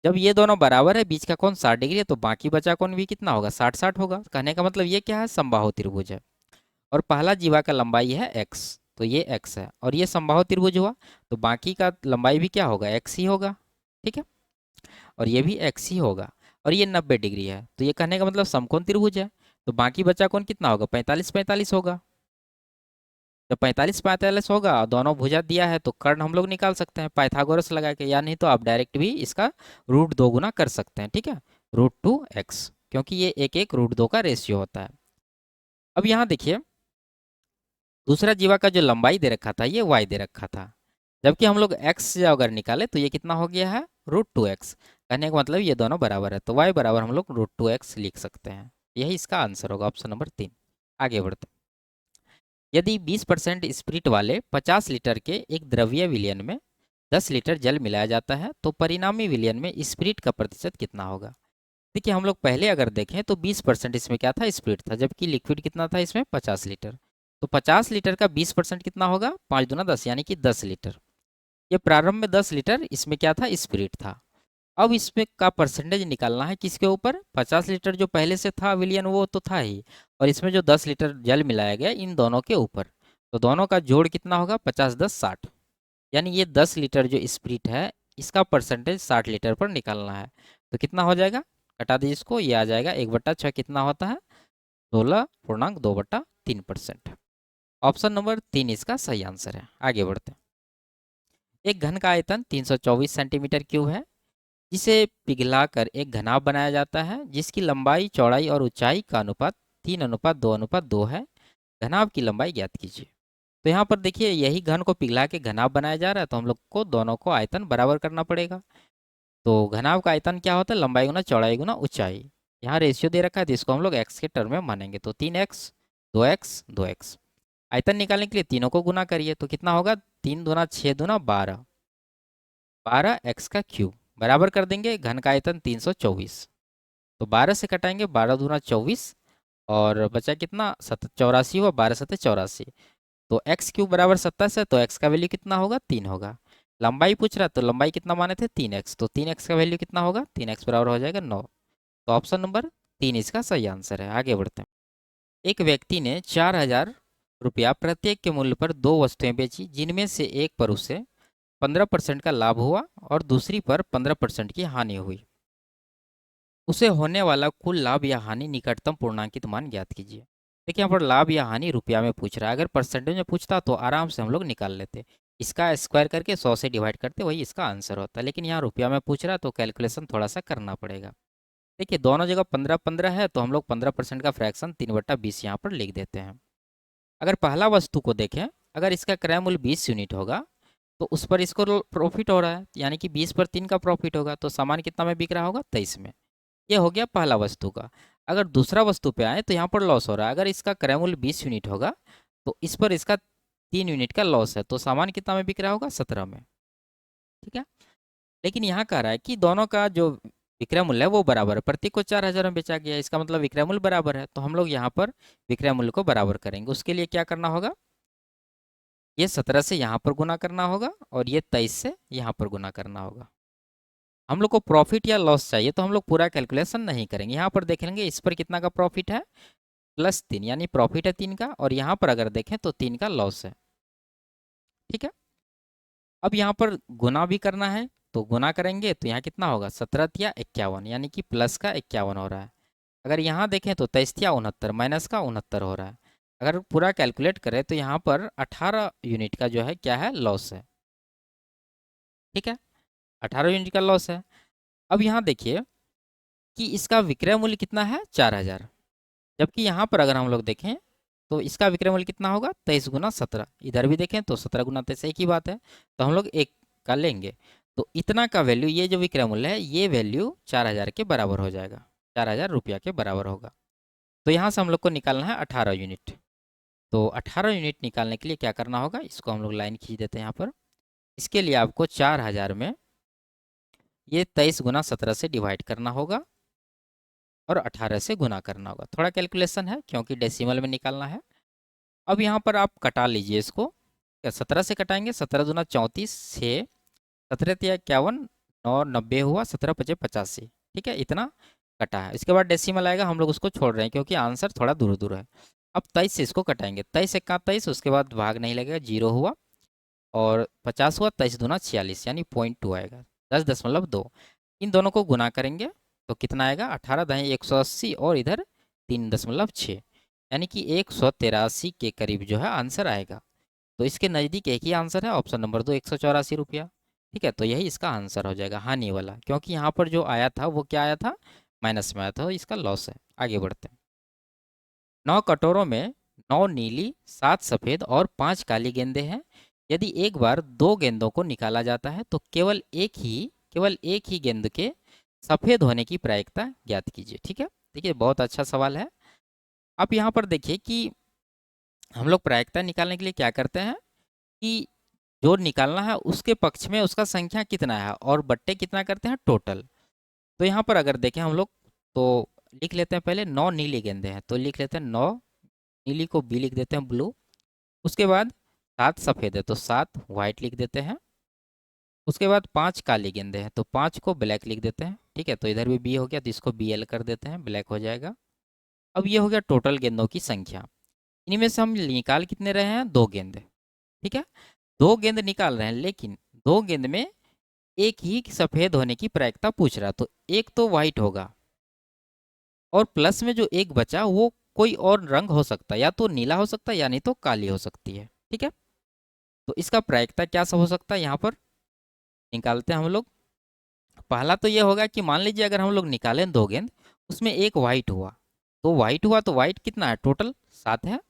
जब ये दोनों बराबर है, बीच का कोण 60 डिग्री है, तो बाकी बचा कोण भी कितना होगा, 60-60 होगा। कहने का मतलब ये क्या है, समबाहु त्रिभुज है। और पहला जीवा का लंबाई है x, तो ये x है, और ये समबाहु त्रिभुज हुआ, तो बाकी का लंबाई भी क्या होगा, x ही होगा, ठीक है, और ये भी x ही होगा। और ये 90 डिग्री है, तो ये कहने का मतलब समकोण त्रिभुज है, तो बाकी बचा कोण कितना होगा, 45-45 होगा। जब 45-45 होगा और दोनों भुजा दिया है तो कर्ण हम लोग निकाल सकते हैं पाइथागोरस लगा के, या नहीं तो आप डायरेक्ट भी इसका रूट 2 गुना कर सकते हैं, ठीक है, √2x, क्योंकि ये एक एक √2 का रेशियो होता है। अब यहाँ देखिए दूसरा जीवा का जो लंबाई दे रखा था ये y दे रखा था, जबकि हम लोग x से अगर निकाले तो ये कितना हो गया है, √2x। कहने का मतलब ये दोनों बराबर है, तो y बराबर हम लोग √2x लिख सकते हैं। यही इसका आंसर होगा, ऑप्शन नंबर 3। आगे बढ़ते हैं। यदि 20% स्पिरिट वाले 50 लीटर के एक द्रव्य विलयन में 10 लीटर जल मिलाया जाता है तो परिणामी विलयन में स्पिरिट का प्रतिशत कितना होगा। देखिए हम लोग पहले अगर देखें तो 20% इसमें क्या था, स्पिरिट था, जबकि लिक्विड कितना था इसमें, 50 लीटर। तो 50 लीटर का 20% कितना होगा, 5 दूना 10 यानी कि 10 लीटर। ये प्रारंभ में 10 लीटर इसमें क्या था, स्पिरिट था। अब इसमें का परसेंटेज निकालना है किसके ऊपर, 50 लीटर जो पहले से था विलियन वो तो था ही, और इसमें जो 10 लीटर जल मिलाया गया इन दोनों के ऊपर, तो दोनों का जोड़ कितना होगा, 50-10-60, यानी ये 10 लीटर जो स्प्रिट है इसका परसेंटेज 60 लीटर पर निकालना है। तो कितना हो जाएगा, कटा दीजिए इसको, ये आ जाएगा 1/6 कितना होता है, 16.2/3%। ऑप्शन नंबर 3 इसका सही आंसर है। आगे बढ़ते हैं। एक घन का आयतन 324 सेंटीमीटर क्यूब है, जिसे पिघलाकर एक घनाभ बनाया जाता है जिसकी लंबाई चौड़ाई और ऊंचाई का अनुपात 3:2:2 है। घनाभ की लंबाई ज्ञात कीजिए। तो यहाँ पर देखिए यही घन को पिघला के घनाभ बनाया जा रहा है, तो हम लोग को दोनों को आयतन बराबर करना पड़ेगा। तो घनाभ का आयतन क्या होता है, लंबाई गुना चौड़ाई गुना ऊंचाई। यहाँ रेशियो दे रखा है तो इसको हम लोग एक्स के टर्म में मानेंगे, तो 3x 2x 2x। आयतन निकालने के लिए तीनों को गुना करिए, तो कितना होगा, 3 दूना 6 दूना 12, 12x का क्यूब बराबर कर देंगे घन का आयतन 324। तो 12 से कटाएंगे, 12 दूना 24, और बचा कितना, 84 हुआ, 12×7=84। तो एक्स क्यूब बराबर 27 है, तो एक्स का वैल्यू कितना होगा, 3 होगा। लंबाई पूछ रहा है तो लंबाई कितना माने थे, 3x, तो 3x का वैल्यू कितना होगा, 3x बराबर हो जाएगा 9। तो ऑप्शन नंबर 3 इसका सही आंसर है। आगे बढ़ते हैं। एक व्यक्ति ने 4,000 रुपया प्रत्येक के मूल्य पर दो वस्तुएं बेची, जिनमें से एक पर उसे 15% का लाभ हुआ और दूसरी पर 15% की हानि हुई। उसे होने वाला कुल लाभ या हानि निकटतम पूर्णांकित मान ज्ञात कीजिए। देखिए यहाँ पर लाभ या हानि रुपया में पूछ रहा है, अगर परसेंटेज में पूछता तो आराम से हम लोग निकाल लेते, इसका स्क्वायर करके 100 से डिवाइड करते, वही इसका आंसर होता है। लेकिन यहाँ रुपया में पूछ रहा है तो कैलकुलेशन थोड़ा सा करना पड़ेगा। देखिए दोनों जगह 15-15 है तो हम लोग 15% का फ्रैक्शन 3/20 यहाँ पर लिख देते हैं। अगर पहला वस्तु को देखें, अगर इसका क्रय मूल्य 20 यूनिट होगा तो उस पर इसको प्रॉफिट हो रहा है, यानी कि 20 पर 3 का प्रॉफिट होगा, तो सामान कितना में बिक रहा होगा, 23 में। ये हो गया पहला वस्तु का। अगर दूसरा वस्तु पे आए तो यहाँ पर लॉस हो रहा है, अगर इसका क्रय मूल्य 20 यूनिट होगा तो इस पर इसका 3 यूनिट का लॉस है, तो सामान कितना में बिक रहा होगा, 17 में। ठीक है। लेकिन यहाँ कह रहा है कि दोनों का जो विक्रय मूल्य है वो बराबर है, प्रत्येक को 4,000 में बेचा गया, इसका मतलब विक्रय मूल्य बराबर है, तो हम लोग यहाँ पर विक्रय मूल्य को बराबर करेंगे। उसके लिए क्या करना होगा, ये 17 से यहाँ पर गुना करना होगा और ये 23 से यहाँ पर गुना करना होगा। हम लोग को प्रॉफिट या लॉस चाहिए तो हम लोग पूरा कैलकुलेशन नहीं करेंगे, यहाँ पर देख लेंगे इस पर कितना का प्रॉफिट है, +3, यानी प्रॉफिट है 3 का, और यहाँ पर अगर देखें तो 3 का लॉस है। ठीक है। अब यहाँ पर गुना भी करना है तो गुना करेंगे तो यहाँ कितना होगा, 17×51, यानी कि प्लस का 51 हो रहा है। अगर यहाँ देखें तो 23×69 माइनस का 69 हो रहा है। अगर पूरा कैलकुलेट करें तो यहाँ पर 18 यूनिट का जो है क्या है, लॉस है। ठीक है, 18 यूनिट का लॉस है। अब यहाँ देखिए कि इसका विक्रय मूल्य कितना है, 4,000, जबकि यहाँ पर अगर हम लोग देखें तो इसका विक्रय मूल्य कितना होगा, 23×17, इधर भी देखें तो 17×23 एक ही बात है, तो हम लोग एक का लेंगे तो इतना का वैल्यू, ये जो विक्रय मूल्य है ये वैल्यू 4,000 के बराबर हो जाएगा, 4,000 रुपया के बराबर होगा। तो यहाँ से हम लोग को निकालना है 18 यूनिट। तो 18 यूनिट निकालने के लिए क्या करना होगा, इसको हम लोग लाइन खींच देते हैं यहाँ पर। इसके लिए आपको 4,000 में ये 23×17 से डिवाइड करना होगा और 18 से गुना करना होगा। थोड़ा कैलकुलेशन है क्योंकि डेसिमल में निकालना है। अब यहाँ पर आप कटा लीजिए इसको, क्या 17 से कटाएंगे, 17×2 = 34, 6, 17×53, 9, 90 हुआ, 17×5 = 85। ठीक है, इतना कटा है। इसके बाद डेसिमल आएगा, हम लोग उसको छोड़ रहे हैं क्योंकि आंसर थोड़ा दूर दूर है। अब 23 से इसको कटाएंगे, 23×1 = 23, उसके बाद भाग नहीं लगेगा, 0 हुआ, और 50 हुआ, 23×2 = 46, यानी 0.2 आएगा, 10.2। इन दोनों को गुना करेंगे तो कितना आएगा, 18×10 = 180, और इधर 3.6, यानी कि 183 के करीब जो है आंसर आएगा। तो इसके नज़दीक एक ही आंसर है, ऑप्शन नंबर 2, 184 रुपया। ठीक है, तो यही इसका आंसर हो जाएगा, हानि वाला, क्योंकि यहाँ पर जो आया था वो क्या आया था, माइनस में आया था, इसका लॉस है। आगे बढ़ते हैं। 9 कटोरों में 9 नीली, 7 सफ़ेद और 5 काली गेंदें हैं। यदि एक बार 2 गेंदों को निकाला जाता है तो केवल एक ही गेंद के सफ़ेद होने की प्रायिकता ज्ञात कीजिए। ठीक है, देखिए बहुत अच्छा सवाल है। आप यहाँ पर देखिए कि हम लोग प्रायिकता निकालने के लिए क्या करते हैं कि जो निकालना है उसके पक्ष में उसका संख्या कितना है और बट्टे कितना करते हैं, टोटल। तो यहाँ पर अगर देखें हम लोग तो लिख लेते हैं, पहले 9 नीली गेंदें हैं तो लिख लेते हैं 9, नीली को बी लिख देते हैं, ब्लू। उसके बाद 7 सफ़ेद है तो 7 वाइट लिख देते हैं। उसके बाद 5 काली गेंदें हैं तो 5 को ब्लैक लिख देते हैं। ठीक है, तो इधर भी बी हो गया तो इसको बी एल कर देते हैं, ब्लैक हो जाएगा। अब ये हो गया टोटल गेंदों की संख्या। इनमें से हम निकाल कितने रहे हैं, 2 गेंद। ठीक है, 2 गेंद निकाल रहे हैं, लेकिन 2 गेंद में एक ही सफ़ेद होने की प्रायिकता पूछ रहा, तो एक तो वाइट होगा और प्लस में जो एक बचा वो कोई और रंग हो सकता है, या तो नीला हो सकता है या नहीं तो काली हो सकती है। ठीक है, तो इसका प्रायिकता क्या सब हो सकता है, यहाँ पर निकालते हैं हम लोग। पहला तो ये होगा कि मान लीजिए अगर हम लोग निकालें 2 गेंद, उसमें एक वाइट हुआ, तो वाइट कितना है, टोटल 7 है,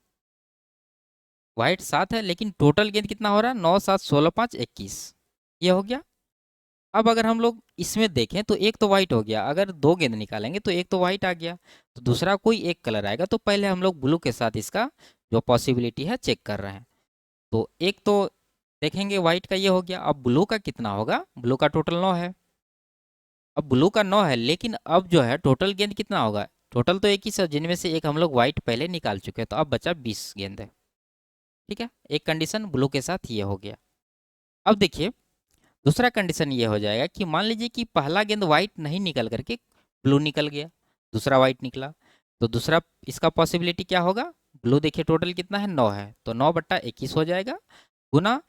वाइट 7 है, लेकिन टोटल गेंद कितना हो रहा है, 9, 7, 16, 5, 21, ये हो गया। अब अगर हम लोग इसमें देखें तो एक तो वाइट हो गया, अगर 2 गेंद निकालेंगे तो एक तो वाइट आ गया, तो दूसरा कोई एक कलर आएगा, तो पहले हम लोग ब्लू के साथ इसका जो पॉसिबिलिटी है चेक कर रहे हैं। तो एक तो देखेंगे वाइट का ये हो गया, अब ब्लू का कितना होगा, ब्लू का टोटल 9 है। अब ब्लू का 9 है, लेकिन अब जो है टोटल गेंद कितना होगा, टोटल तो एक ही सर, जिनमें से एक हम लोग वाइट पहले निकाल चुके हैं, तो अब बचा 20 गेंद है। ठीक है, एक कंडीशन ब्लू के साथ ये हो गया। अब देखिए दूसरा कंडीशन ये हो जाएगा कि मान लीजिए कि पहला गेंद वाइट नहीं निकल करके ब्लू निकल गया, दूसरा वाइट निकला, तो दूसरा इसका पॉसिबिलिटी क्या होगा, ब्लू देखिए टोटल कितना है, 9 है, तो 9/21 हो जाएगा, गुना,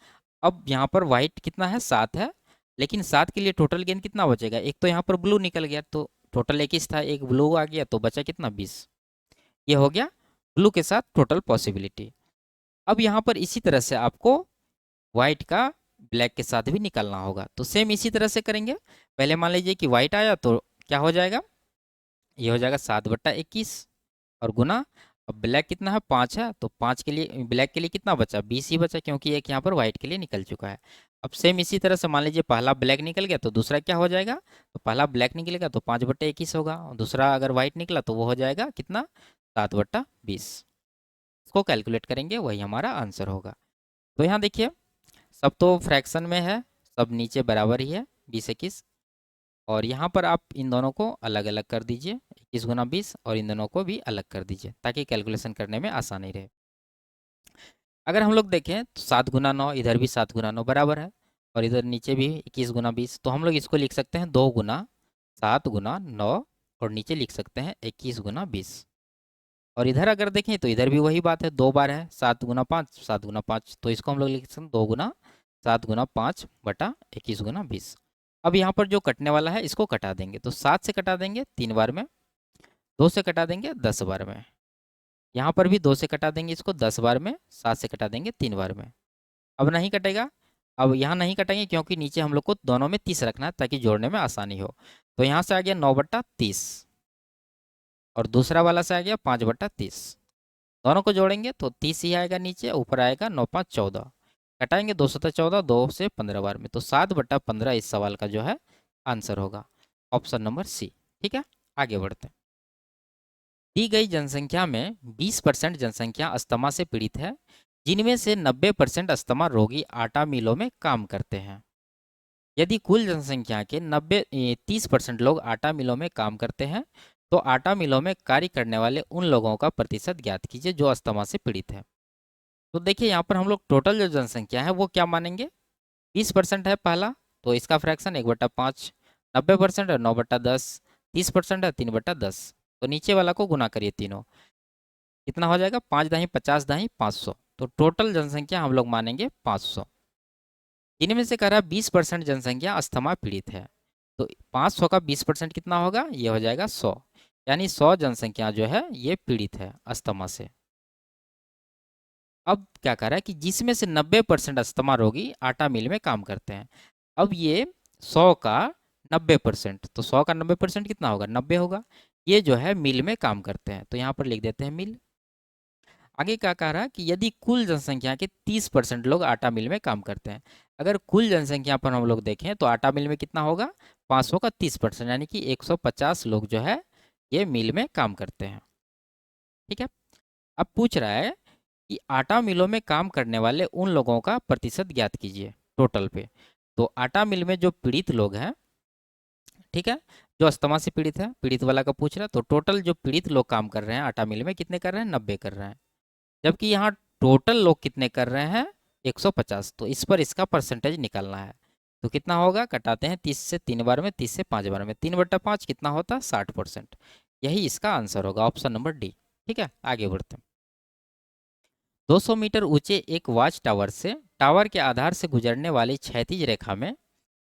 अब यहाँ पर वाइट कितना है, 7 है, लेकिन 7 के लिए टोटल गेंद कितना बचेगा, एक तो यहाँ पर ब्लू निकल गया तो टोटल 21 था, एक ब्लू आ गया तो बचा कितना 20। ये हो गया ब्लू के साथ टोटल पॉसिबिलिटी। अब यहाँ पर इसी तरह से आपको व्हाइट का ब्लैक के साथ भी निकालना होगा, तो सेम इसी तरह से करेंगे। पहले मान लीजिए कि व्हाइट आया तो क्या हो जाएगा, ये हो जाएगा 7/21 और गुना, अब ब्लैक कितना है 5 है, तो 5 के लिए ब्लैक के लिए कितना बचा 20 ही बचा, क्योंकि एक यहाँ पर व्हाइट के लिए निकल चुका है। अब सेम इसी तरह से मान लीजिए पहला ब्लैक निकल गया तो दूसरा क्या हो जाएगा, तो पहला ब्लैक निकलेगा तो 5/21 होगा, और दूसरा अगर व्हाइट निकला तो वो हो जाएगा कितना 7/20। इसको कैलकुलेट करेंगे वही हमारा आंसर होगा। तो यहाँ देखिए सब तो फ्रैक्शन में है, सब नीचे बराबर ही है 20-21, और यहाँ पर आप इन दोनों को अलग अलग कर दीजिए 21 × 20, और इन दोनों को भी अलग कर दीजिए ताकि कैलकुलेशन करने में आसानी रहे। अगर हम लोग देखें तो 7 × 9, इधर भी 7 × 9 बराबर है, और इधर नीचे भी 21 × 20, तो हम लोग इसको लिख सकते हैं 2 × 7 × 9, और नीचे लिख सकते हैं 21 × 20। और इधर अगर देखें तो इधर भी वही बात है, 2 बार है 7 × 5, 7 × 5, तो इसको हम लोग लिख सकते हैं 2 × 7 × 5/21 × 20। अब यहाँ पर जो कटने वाला है इसको कटा देंगे, तो 7 से कटा देंगे 3 बार में, 2 से कटा देंगे 10 बार में, यहाँ पर भी 2 से कटा देंगे इसको 10 बार में, 7 से कटा देंगे 3 बार में। अब नहीं कटेगा, अब यहाँ नहीं कटेंगे क्योंकि नीचे हम लोग को दोनों में 30 रखना है ताकि जोड़ने में आसानी हो। तो यहाँ से आ गया 9/30, और दूसरा वाला से आ गया 5/30। दोनों को जोड़ेंगे तो 30 ही आएगा, नीचे ऊपर आएगा 9×5 = 14, कटाएंगे 2×14, 2 से 15 बार में, तो 7/15 इस सवाल का जो है आंसर होगा, ऑप्शन नंबर सी। ठीक है, आगे बढ़ते हैं। दी गई जनसंख्या में 20% जनसंख्या अस्थमा से पीड़ित है, जिनमें से 90% अस्थमा रोगी आटा मिलों में काम करते हैं। यदि कुल जनसंख्या के 30% लोग आटा मिलों में काम करते हैं, तो आटा मिलों में कार्य करने वाले उन लोगों का प्रतिशत ज्ञात कीजिए जो अस्थमा से पीड़ित है। तो देखिए यहाँ पर हम लोग टोटल जो जनसंख्या है वो क्या मानेंगे, 20% है पहला, तो इसका फ्रैक्शन 1/5, 90% है 9/10, 30% है 3/10, तो नीचे वाला को गुना करिए तीनों, कितना हो जाएगा 5×50=500, तो टोटल जनसंख्या हम लोग मानेंगे 500। इनमें से कह रहा है 20% जनसंख्या अस्थमा पीड़ित है, तो 500 का 20% कितना होगा, ये हो जाएगा 100, यानी 100 जनसंख्या जो है ये पीड़ित है अस्थमा से। अब क्या कह रहा है कि जिसमें से 90% अस्थमा रोगी आटा मिल में काम करते हैं। अब ये 100 का 90%, तो 100 का 90% कितना होगा 90 होगा, ये जो है मिल में काम करते हैं, तो यहाँ पर लिख देते हैं मिल। आगे क्या कह रहा है कि यदि कुल जनसंख्या के 30% लोग आटा मिल में काम करते हैं। अगर कुल जनसंख्या पर हम लोग देखें तो आटा मिल में कितना होगा 500 का 30%, यानी कि 150 लोग जो है ये मिल में काम करते हैं। ठीक है, अब पूछ रहा है कि आटा मिलों में काम करने वाले उन लोगों का प्रतिशत ज्ञात कीजिए टोटल पे। तो आटा मिल में जो पीड़ित लोग हैं, ठीक है, जो अस्थमा से पीड़ित है, पीड़ित वाला का पूछ रहा है, तो टोटल जो पीड़ित लोग काम कर रहे हैं आटा मिल में कितने कर रहे हैं 90 कर रहे हैं, जबकि यहाँ टोटल लोग कितने कर रहे हैं 150, तो इस पर इसका परसेंटेज निकालना है। तो कितना होगा, कटाते हैं 30 से 3 बार में, 30 से 5 बार में, 3/5 कितना होता है 60%, यही इसका आंसर होगा, ऑप्शन नंबर डी। ठीक है, आगे बढ़ते हैं। 200 मीटर ऊंचे एक वॉच टावर से टावर के आधार से गुजरने वाली क्षैतिज रेखा में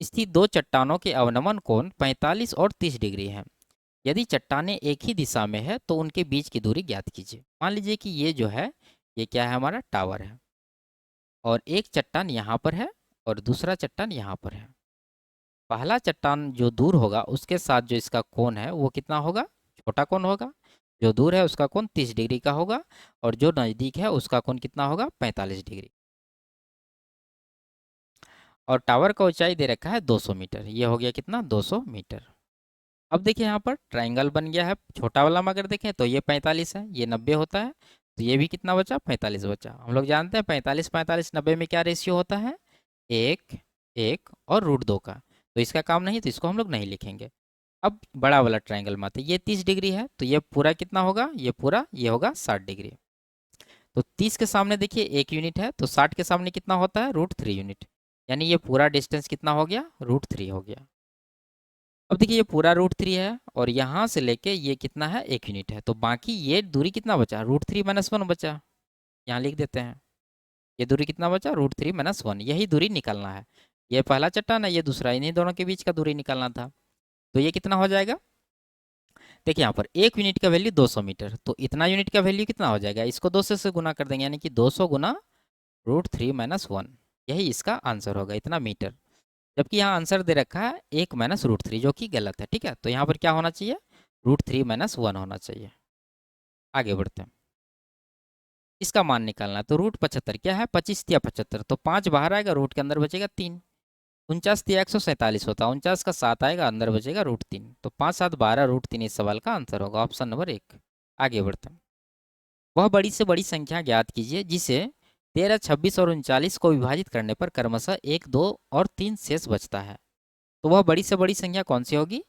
स्थित दो चट्टानों के अवनमन कोण 45 और 30 डिग्री है। यदि चट्टानें एक ही दिशा में है तो उनके बीच की दूरी ज्ञात कीजिए। मान लीजिए कि ये जो है ये क्या है, हमारा टावर है, और एक चट्टान यहाँ पर है और दूसरा चट्टान यहाँ पर है। पहला चट्टान जो दूर होगा उसके साथ जो इसका कोण है वो कितना होगा, छोटा कोण होगा, जो दूर है उसका कोण 30 डिग्री का होगा, और जो नज़दीक है उसका कोण कितना होगा 45 डिग्री। और टावर का ऊंचाई दे रखा है 200 मीटर, ये हो गया कितना 200 मीटर। अब देखिए यहाँ पर ट्राइंगल बन गया है, छोटा वाला में अगर देखें तो ये 45 है, ये 90 होता है, तो ये भी कितना बचा 45 बचा। हम लोग जानते हैं 45 45 90 में क्या रेशियो होता है, 1 1 और √2 का, तो इसका काम नहीं, तो इसको हम लोग नहीं लिखेंगे। अब बड़ा वाला ट्राइंगल में आते, ये 30 डिग्री है, तो ये पूरा कितना होगा, ये पूरा ये होगा 60 डिग्री। तो 30 के सामने देखिए 1 यूनिट है, तो 60 के सामने कितना होता है √3 यूनिट, यानी ये पूरा डिस्टेंस कितना हो गया √3 हो गया। अब देखिए ये पूरा √3 है, और यहाँ से लेके ये कितना है 1 यूनिट है, तो बाकी ये दूरी कितना बचा √3 - 1 बचा, यहाँ लिख देते हैं। ये दूरी कितना बचा √3 - 1, यही दूरी निकालना है। ये पहला चट्टान है, ये दूसरा, इन्हीं दोनों के बीच का दूरी निकालना था, तो ये कितना हो जाएगा देखिए यहाँ पर 1 यूनिट का वैल्यू 200 मीटर, तो इतना यूनिट का वैल्यू कितना हो जाएगा, इसको 200 से गुना कर देंगे, यानी कि 200 गुना √3 - 1, यही इसका आंसर होगा, इतना मीटर। जबकि यहाँ आंसर दे रखा है 1 - √3, जो कि गलत है। ठीक है, तो यहाँ पर क्या होना चाहिए, √3 - 1 होना चाहिए। आगे बढ़ते हैं, इसका मान निकालना है। तो √75 क्या है, 25 या 75, तो 5 बाहर आएगा, रूट के अंदर बचेगा 3। 49 या 147 होता है, 49 का 7 आएगा, अंदर बचेगा √3, तो 5 7 12 √3 इस सवाल का आंसर होगा, ऑप्शन नंबर 1। आगे बढ़ते हैं, वह बड़ी से बड़ी संख्या ज्ञात कीजिए जिसे 13, 26 और 39 को विभाजित करने पर क्रमशः 1, 2 और 3 शेष बचता है। तो वह बड़ी से बड़ी संख्या कौन सी होगी,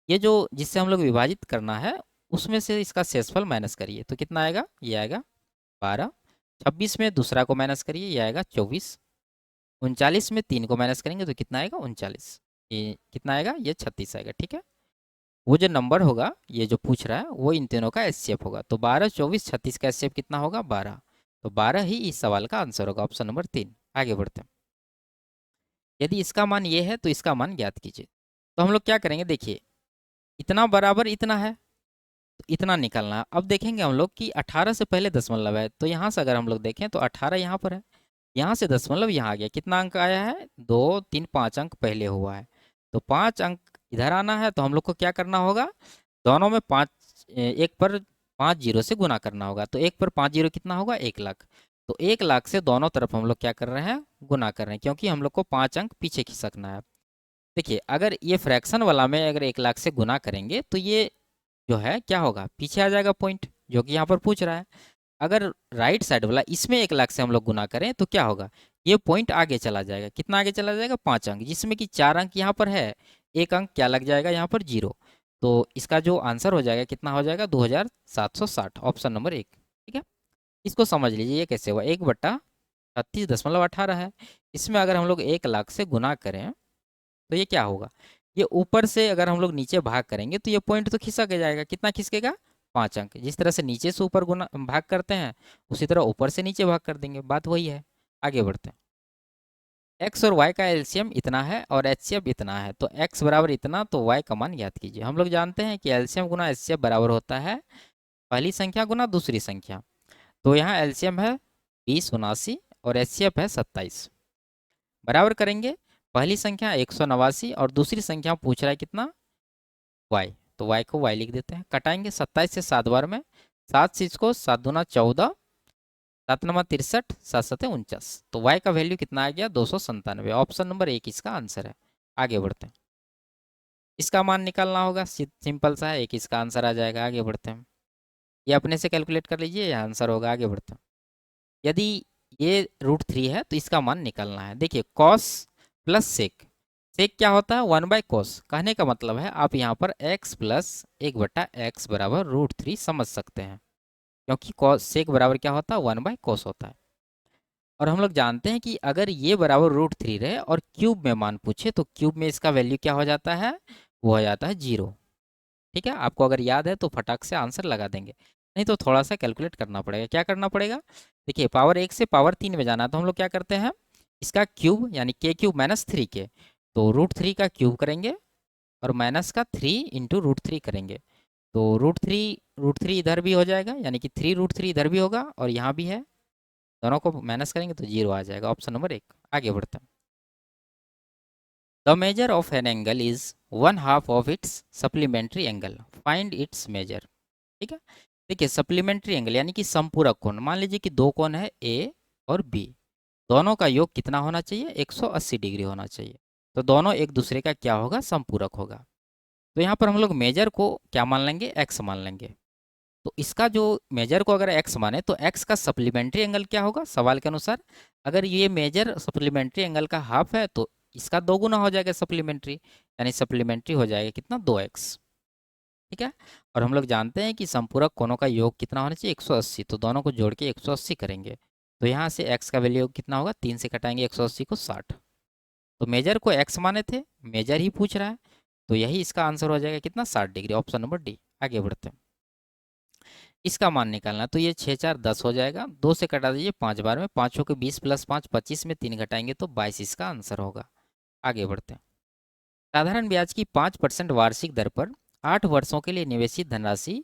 ये जो जिससे हम लोग विभाजित करना है उसमें से इसका शेषफल माइनस करिए, तो कितना आएगा, ये आएगा 12। 26 में दूसरा को माइनस करिए, ये आएगा 24। 39 में 3 को माइनस करेंगे तो कितना आएगा, 39। ये कितना आएगा, ये 36 आएगा। ठीक है, वो जो नंबर होगा ये जो पूछ रहा है वो इन तीनों का एचसीएफ होगा, तो 12, 24, 36 का एचसीएफ कितना होगा, 12। तो 12 ही इस सवाल का आंसर होगा, ऑप्शन नंबर 3। आगे बढ़ते हैं, यदि इसका मान ये है तो इसका मान ज्ञात कीजिए। तो हम लोग क्या करेंगे, देखिए इतना बराबर इतना है, तो इतना निकालना है। अब देखेंगे हम लोग कि 18 से पहले दशमलव है, तो यहाँ से अगर हम लोग देखें तो 18 यहाँ पर है, यहाँ से दशमलव यहाँ आ गया, कितना अंक आया है, 2, 3, 5 अंक पहले हुआ है, तो 5 अंक इधर आना है। तो हम लोग को क्या करना होगा, दोनों में 5, एक पर 5 जीरो से गुना करना होगा, तो एक पर 5 जीरो कितना होगा, 1 लाख। तो 1 लाख से दोनों तरफ हम लोग क्या कर रहे हैं, गुना कर रहे हैं, क्योंकि हम लोग को 5 अंक पीछे खिसकना है। देखिए अगर ये फ्रैक्शन वाला में अगर 1 लाख से गुना करेंगे तो ये जो है क्या होगा, पीछे आ जाएगा पॉइंट, जो कि यहाँ पर पूछ रहा है। अगर राइट साइड वाला इसमें 1 लाख से हम लोग गुना करें तो क्या होगा, ये पॉइंट आगे चला जाएगा, कितना आगे चला जाएगा, 5 अंक, जिसमें कि 4 अंक यहाँ पर है, एक अंक क्या लग जाएगा यहाँ पर, जीरो। तो इसका जो आंसर हो जाएगा कितना हो जाएगा, 2760, ऑप्शन नंबर 1। ठीक है, इसको समझ लीजिए, ये कैसे हुआ, 1/36.18 है, इसमें अगर हम लोग 1 लाख से गुना करें तो ये क्या होगा, ये ऊपर से अगर हम लोग नीचे भाग करेंगे तो ये पॉइंट तो खिसक जाएगा, कितना खिसकेगा, 5 अंक। जिस तरह से नीचे से ऊपर गुना भाग करते हैं उसी तरह ऊपर से नीचे भाग कर देंगे, बात वही है। आगे बढ़ते हैं, एक्स और वाई का एलसीएम इतना है और एचसीएफ इतना है, तो एक्स बराबर इतना, तो वाई का मान ज्ञात कीजिए। हम लोग जानते हैं कि एलसीएम गुना एचसीएफ बराबर होता है पहली संख्या गुना दूसरी संख्या, तो यहाँ एलसीएम है 20, 79 और एचसीएफ है 27, बराबर करेंगे। पहली संख्या 189 और दूसरी संख्या पूछ रहा है कितना, वाई, तो वाई को वाई लिख देते हैं, कटाएंगे 27 से 7 बार में, 7 से इसको 7 दूना 14, 7 नमा 63, 7 7 49, तो वाई का वैल्यू कितना आ गया, 297, ऑप्शन नंबर 1 इसका आंसर है। आगे बढ़ते हैं, इसका मान निकालना होगा, सिंपल सा है, एक इसका आंसर आ जाएगा। आगे बढ़ते हैं, ये अपने से कैलकुलेट कर लीजिए, यह आंसर होगा। आगे बढ़ते हैं, यदि ये √3 है तो इसका मान निकालना है। देखिए कॉस प्लस सेक, सेक क्या होता है, 1/cos, कहने का मतलब है आप यहाँ पर x प्लस 1/x बराबर √3 समझ सकते हैं, क्योंकि कॉस सेक बराबर क्या होता है, 1/cos होता है। और हम लोग जानते हैं कि अगर ये बराबर √3 रहे और क्यूब में मान पूछे तो क्यूब में इसका वैल्यू क्या हो जाता है, वो हो जाता है 0। ठीक है, आपको अगर याद है तो फटाक से आंसर लगा देंगे, नहीं तो थोड़ा सा कैलकुलेट करना पड़ेगा। क्या करना पड़ेगा, देखिए पावर 1 से पावर 3 में जाना है, तो हम लोग क्या करते हैं, इसका क्यूब यानी k³ - 3k, तो √3 का क्यूब करेंगे और माइनस का 3 इंटू √3 करेंगे, तो √3 इधर भी हो जाएगा, यानी कि 3√3 इधर भी होगा और यहाँ भी है, दोनों को माइनस करेंगे तो 0 आ जाएगा, ऑप्शन नंबर 1। आगे बढ़ते हैं, the measure of an angle is 1/2 of its supplementary angle, find its measure. ठीक है, देखिए सप्लीमेंट्री एंगल यानी कि संपूरक कोण, मान लीजिए कि दो कोण है ए और बी, दोनों का योग कितना होना चाहिए, 180 डिग्री होना चाहिए, तो दोनों एक दूसरे का क्या होगा, संपूरक होगा। तो यहाँ पर हम लोग मेजर को क्या मान लेंगे, एक्स मान लेंगे। तो इसका जो मेजर को अगर एक्स माने तो एक्स का सप्लीमेंट्री एंगल क्या होगा, सवाल के अनुसार अगर ये मेजर सप्लीमेंट्री एंगल का हाफ है तो इसका 2 गुना हो जाएगा सप्लीमेंट्री, यानी सप्लीमेंट्री हो जाएगा कितना, 2x। ठीक है, और हम लोग जानते हैं कि संपूरक कोणों का योग कितना होना चाहिए, 180, तो दोनों को जोड़ के 180 करेंगे, तो यहाँ से x का वैल्यू कितना होगा, 3 से कटाएंगे 180 को 60, तो मेजर को x माने थे, मेजर ही पूछ रहा है, तो यही इसका आंसर हो जाएगा कितना, 60 डिग्री, ऑप्शन नंबर डी। आगे बढ़ते हैं, इसका मान निकालना है, तो ये 6 4 10 हो जाएगा, 2 से कटा दीजिए 5 बार में, 5 के 20 + 5 25 में 3 घटाएंगे तो 22 इसका आंसर होगा। आगे बढ़ते हैं, साधारण ब्याज की 5% वार्षिक दर पर 8 वर्षों के लिए निवेशित धनराशि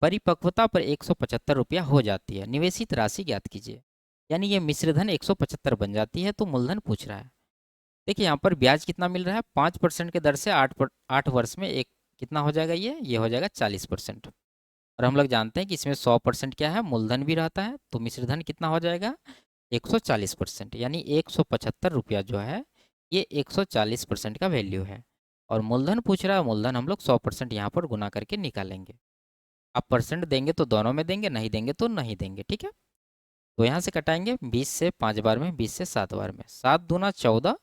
परिपक्वता पर 175 रुपया हो जाती है। निवेशित राशि ज्ञात कीजिए। यानी ये मिश्रधन 175 बन जाती है, तो मूलधन पूछ रहा है। देखिए यहाँ पर ब्याज कितना मिल रहा है, 5% के दर से 8 वर्ष में एक कितना हो जाएगा, ये हो जाएगा 40%। और हम लोग जानते हैं कि इसमें 100% क्या है, मूलधन भी रहता है, तो मिश्रधन कितना हो जाएगा 140%। यानी 175 रुपया जो है ये 140% का वैल्यू है। और मूलधन पूछ रहा है, मूलधन हम लोग 100% यहाँ पर गुना करके निकालेंगे। आप परसेंट देंगे तो दोनों में देंगे, नहीं देंगे तो नहीं देंगे, ठीक है। तो यहाँ से कटाएंगे 20 से 5 बार में, 20 से 7 बार में, 7 दूना 14,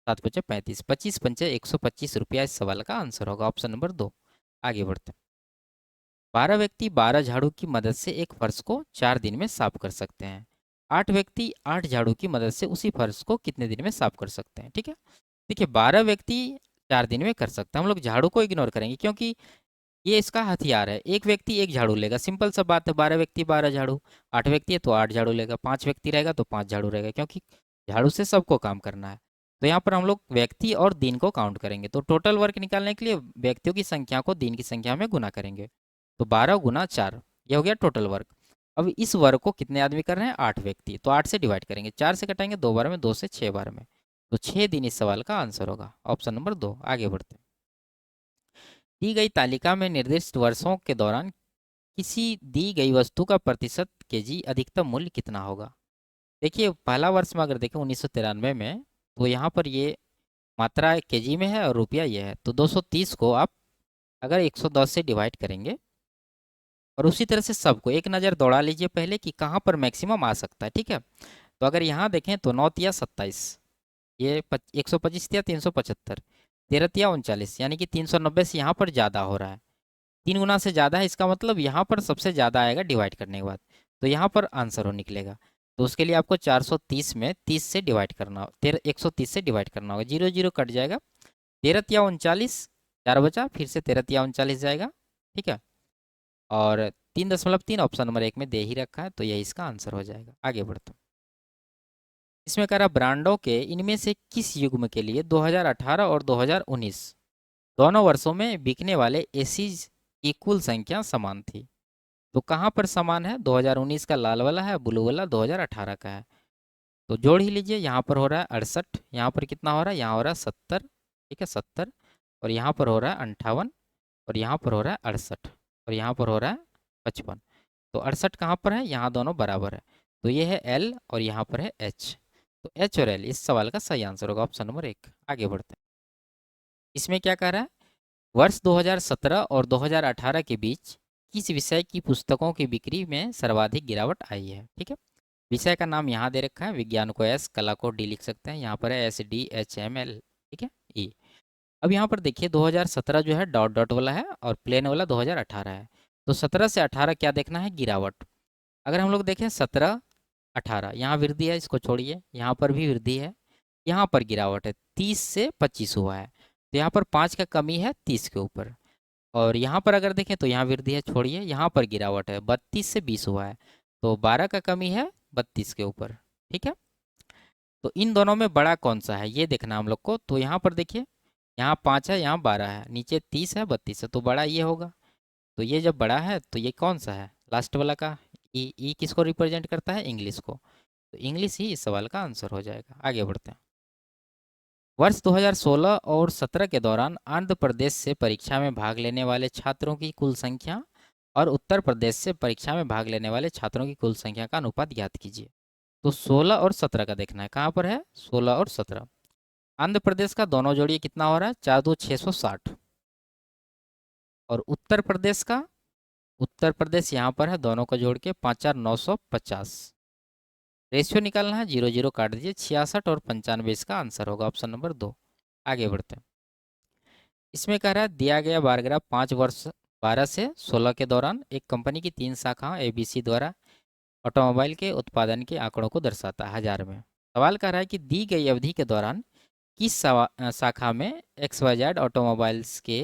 7 पचे 35, 25 पंचे 125 रुपया इस सवाल का आंसर होगा, ऑप्शन नंबर 2। आगे बढ़ते हैं। 12 व्यक्ति 12 झाड़ू की मदद से एक फर्श को 4 दिन में साफ कर सकते हैं। 8 व्यक्ति 8 झाड़ू की मदद से उसी फर्श को कितने दिन में साफ कर सकते हैं, ठीक है। देखिए 12 व्यक्ति 4 दिन में कर सकते हैं, हम लोग झाड़ू को इग्नोर करेंगे क्योंकि ये इसका हथियार है। एक व्यक्ति एक झाड़ू लेगा, सिंपल सा बात है, 12 व्यक्ति 12 झाड़ू, 8 व्यक्ति है तो 8 झाड़ू लेगा, 5 व्यक्ति रहेगा तो 5 झाड़ू रहेगा, क्योंकि झाड़ू से सबको काम करना है। तो यहाँ पर हम लोग व्यक्ति और दिन को काउंट करेंगे, तो टोटल वर्क निकालने के लिए व्यक्तियों की संख्या को दिन की संख्या में गुना करेंगे। तो 12 गुना 4, ये हो गया टोटल वर्क। अब इस वर्क को कितने आदमी कर रहे हैं, 8 व्यक्ति, तो 8 से डिवाइड करेंगे, 4 से कटाएंगे 2 बार में, 2 से 6 बार में, तो 6 दिन इस सवाल का आंसर होगा, ऑप्शन नंबर 2। आगे बढ़ते हैं। दी गई तालिका में निर्दिष्ट वर्षों के दौरान किसी दी गई वस्तु का प्रतिशत केजी अधिकतम मूल्य कितना होगा। देखिए पहला वर्ष में अगर देखें 1993 में, तो यहाँ पर ये मात्रा केजी में है और रुपया ये है, तो 230 को आप अगर 110 से डिवाइड करेंगे, और उसी तरह से सबको एक नज़र दौड़ा लीजिए पहले कि कहाँ पर मैक्सिमम आ सकता है, ठीक है। तो अगर यहाँ देखें तो 9 तिया 27, ये 125 तिया 375, 13 तिया 39, यानी कि 390 से यहाँ पर ज़्यादा हो रहा है, 3 गुना से ज़्यादा है, इसका मतलब यहाँ पर सबसे ज़्यादा आएगा डिवाइड करने के बाद, तो यहाँ पर आंसर हो निकलेगा। तो उसके लिए आपको 430 में 30 से डिवाइड करना हो, 130 से डिवाइड करना होगा, 0 0 कट जाएगा, 13 तिया 39, 4 बचा, फिर से 13 तिया 39 जाएगा, ठीक है। और 3.3 ऑप्शन नंबर 1 में दे ही रखा है, तो यही इसका आंसर हो जाएगा। आगे बढ़ते हैं। इसमें कह रहा ब्रांडों के इनमें से किस युग्म के लिए 2018 और 2019 दोनों वर्षों में बिकने वाले एसीज की कुल संख्या समान थी। तो कहाँ पर समान है, 2019 का लाल वाला है, ब्लू वाला 2018 का है, तो जोड़ ही लीजिए। यहाँ पर हो रहा है 68, यहाँ पर कितना हो रहा है, यहाँ हो रहा है 70, ठीक है 70, और यहाँ पर हो रहा है 58, और यहाँ पर हो रहा है 68, और यहाँ पर हो रहा है 55। तो 68 कहाँ पर है, यहाँ दोनों बराबर है, तो ये है एल और यहाँ पर है एच, तो एच और एल इस सवाल का सही आंसर होगा, ऑप्शन नंबर 1। आगे बढ़ते हैं। इसमें क्या कह रहा है, वर्ष 2017 और 2018 के बीच किस विषय की पुस्तकों की बिक्री में सर्वाधिक गिरावट आई है, ठीक है। विषय का नाम यहाँ दे रखा है, विज्ञान को एस, कला को डी लिख सकते हैं, यहाँ पर है S D H M L, ठीक है ई। अब यहाँ पर देखिए 2017 जो है डॉट डॉट वाला है और प्लेन वाला 2018 है, तो 17 से 18 क्या देखना है, गिरावट। अगर हम लोग देखें 17 18, यहाँ वृद्धि है, इसको छोड़िए, यहाँ पर भी वृद्धि है, यहाँ पर गिरावट है, 30 से 25 हुआ है, तो यहाँ पर 5 का कमी है 30 के ऊपर। और यहाँ पर अगर देखें तो यहाँ वृद्धि है, छोड़िए, यहाँ पर गिरावट है, 32 से 20 हुआ है, तो 12 का कमी है 32 के ऊपर, ठीक है। तो इन दोनों में बड़ा कौन सा है ये देखना हम लोग को। तो यहाँ पर देखिए, यहाँ 5 है, यहाँ 12 है, नीचे 30 है 32 है, तो बड़ा ये होगा। तो ये जब बड़ा है तो ये कौन सा है, लास्ट वाला का ई किसको रिप्रेजेंट करता है, इंग्लिश को, तो इंग्लिश ही इस सवाल का आंसर हो जाएगा। आगे बढ़ते हैं। वर्ष 2016 और 17 के दौरान आंध्र प्रदेश से परीक्षा में भाग लेने वाले छात्रों की कुल संख्या और उत्तर प्रदेश से परीक्षा में भाग लेने वाले छात्रों की कुल संख्या का अनुपात ज्ञात कीजिए। तो 16 और 17 का देखना है, कहाँ पर है 16 और 17। आंध्र प्रदेश का दोनों जोड़िए कितना हो रहा है, 4 2 660, और उत्तर प्रदेश का, उत्तर प्रदेश यहाँ पर है, दोनों को जोड़ के 5 4 950। रेशियो निकालना है, 0 0 काट दीजिए, 66 और 95 इसका आंसर होगा, ऑप्शन नंबर 2। आगे बढ़ते हैं। इसमें कह रहा है दिया गया बार ग्राफ 5 वर्ष 12 से 16 के दौरान एक कंपनी की 3 शाखाओं एबीसी द्वारा ऑटोमोबाइल के उत्पादन के आंकड़ों को दर्शाता है हजार में। सवाल कह रहा है कि दी गई अवधि के दौरान किस शाखा में XYZ ऑटोमोबाइल्स के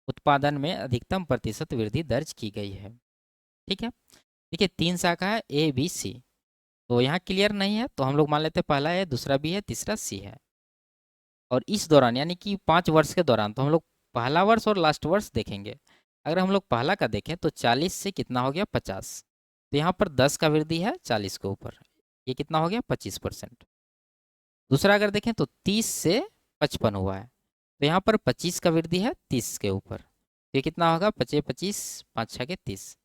उत्पादन में अधिकतम प्रतिशत वृद्धि दर्ज की गई है, ठीक है। देखिए 3 शाखा है ए बी सी, तो यहाँ क्लियर नहीं है, तो हम लोग मान लेते हैं पहला है, दूसरा बी है, तीसरा सी है। और इस दौरान यानी कि 5 वर्ष के दौरान, तो हम लोग पहला वर्ष और लास्ट वर्ष देखेंगे। अगर हम लोग पहला का देखें तो 40 से कितना हो गया 50, तो यहाँ पर 10 का वृद्धि है 40 के ऊपर, ये कितना हो गया 25%। दूसरा अगर देखें तो 30 से 55 हुआ है, तो यहाँ पर 25 का वृद्धि है 30 के ऊपर, तो ये कितना होगा 25 25 5 6 के 30,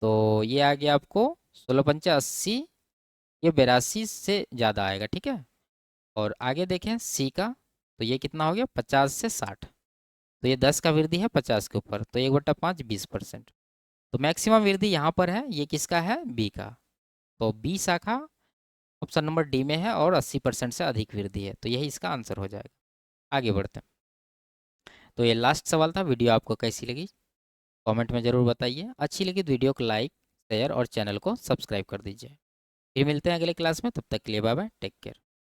तो ये आ गया आपको 16 पंचा 80, ये 82 से ज़्यादा आएगा, ठीक है। और आगे देखें सी का, तो ये कितना हो गया 50 से 60, तो ये 10 का वृद्धि है 50 के ऊपर, तो 1/5 20%। तो मैक्सिमम वृद्धि यहाँ पर है, ये किसका है बी का, तो बी शाखा ऑप्शन नंबर डी में है और 80% से अधिक वृद्धि है, तो यही इसका आंसर हो जाएगा। आगे बढ़ते हैं। तो ये लास्ट सवाल था। वीडियो आपको कैसी लगी कमेंट में ज़रूर बताइए। अच्छी लगी तो वीडियो को लाइक शेयर और चैनल को सब्सक्राइब कर दीजिए। फिर मिलते हैं अगले क्लास में, तब तक के लिए बाय बाय, टेक केयर।